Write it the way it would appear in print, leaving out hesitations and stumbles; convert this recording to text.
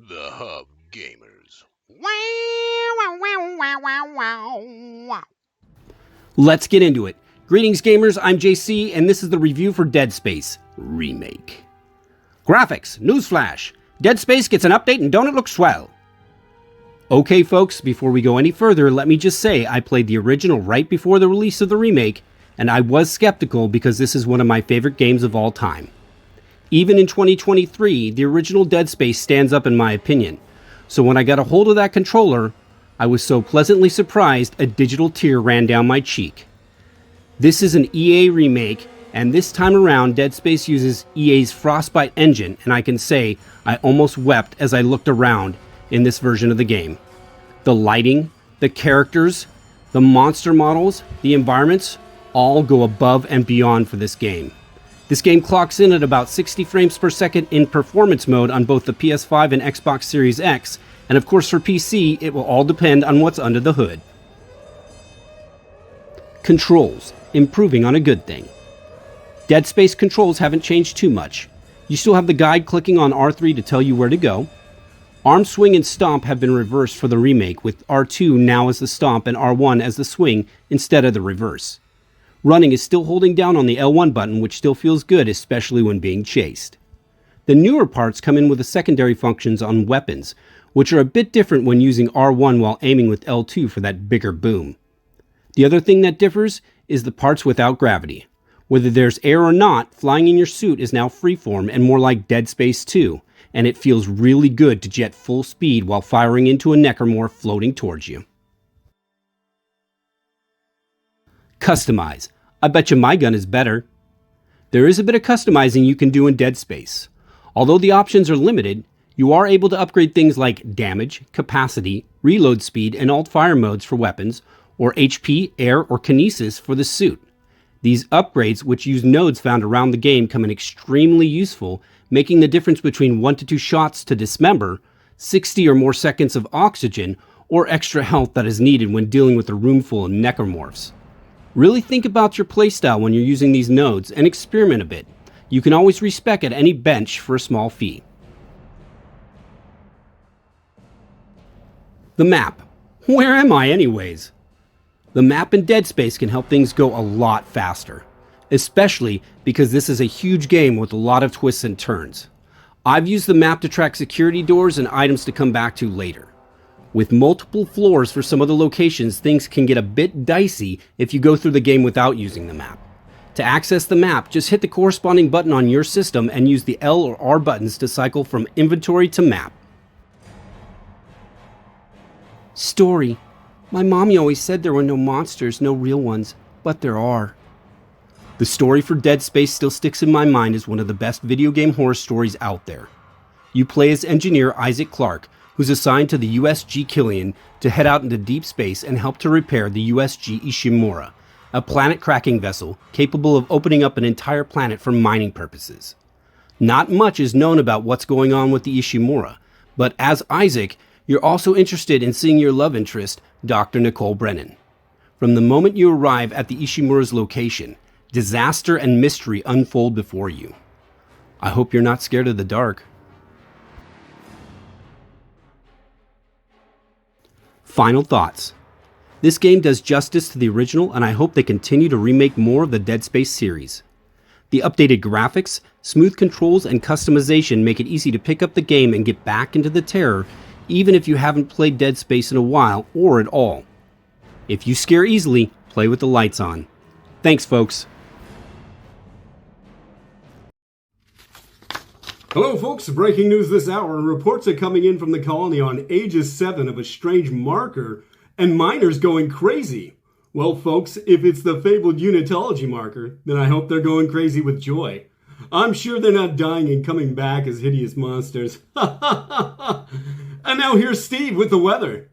The Hub-Gamers. Let's get into it. Greetings gamers, I'm JC, and this is the review for Dead Space Remake. Graphics, newsflash. Dead Space gets an update and don't it look swell? Okay folks, before we go any further, let me just say I played the original right before the release of the remake, and I was skeptical because this is one of my favorite games of all time. Even in 2023, the original Dead Space stands up in my opinion. So when I got a hold of that controller, I was so pleasantly surprised a digital tear ran down my cheek. This is an EA remake, and this time around Dead Space uses EA's Frostbite engine, and I can say I almost wept as I looked around in this version of the game. The lighting, the characters, the monster models, the environments, all go above and beyond for this game. This game clocks in at about 60 frames per second in performance mode on both the PS5 and Xbox Series X, and of course for PC, it will all depend on what's under the hood. Controls, improving on a good thing. Dead Space controls haven't changed too much. You still have the guide clicking on R3 to tell you where to go. Arm swing and stomp have been reversed for the remake, with R2 now as the stomp and R1 as the swing instead of the reverse. Running is still holding down on the L1 button, which still feels good, especially when being chased. The newer parts come in with the secondary functions on weapons, which are a bit different when using R1 while aiming with L2 for that bigger boom. The other thing that differs is the parts without gravity. Whether there's air or not, flying in your suit is now freeform and more like Dead Space 2, and it feels really good to jet full speed while firing into a necromorph floating towards you. Customize. I bet you my gun is better. There is a bit of customizing you can do in Dead Space. Although the options are limited, you are able to upgrade things like damage, capacity, reload speed, and alt-fire modes for weapons, or HP, air, or kinesis for the suit. These upgrades, which use nodes found around the game, come in extremely useful, making the difference between 1 to 2 shots to dismember, 60 or more seconds of oxygen, or extra health that is needed when dealing with a room full of necromorphs. Really think about your playstyle when you're using these nodes and experiment a bit. You can always respec at any bench for a small fee. The map. Where am I anyways? The map in Dead Space can help things go a lot faster, especially because this is a huge game with a lot of twists and turns. I've used the map to track security doors and items to come back to later. With multiple floors for some of the locations, things can get a bit dicey if you go through the game without using the map. To access the map, just hit the corresponding button on your system and use the L or R buttons to cycle from inventory to map. Story. My mommy always said there were no monsters, no real ones, but there are. The story for Dead Space still sticks in my mind as one of the best video game horror stories out there. You play as engineer Isaac Clarke, who's assigned to the USG Killian to head out into deep space and help to repair the USG Ishimura, a planet-cracking vessel capable of opening up an entire planet for mining purposes. Not much is known about what's going on with the Ishimura, but as Isaac, you're also interested in seeing your love interest, Dr. Nicole Brennan. From the moment you arrive at the Ishimura's location, disaster and mystery unfold before you. I hope you're not scared of the dark. Final thoughts. This game does justice to the original, and I hope they continue to remake more of the Dead Space series. The updated graphics, smooth controls, and customization make it easy to pick up the game and get back into the terror, even if you haven't played Dead Space in a while or at all. If you scare easily, play with the lights on. Thanks, folks. Hello folks, breaking news this hour. Reports are coming in from the colony on Aegis 7 of a strange marker, and miners going crazy. Well folks, if it's the fabled unitology marker, then I hope they're going crazy with joy. I'm sure they're not dying and coming back as hideous monsters. And now here's Steve with the weather.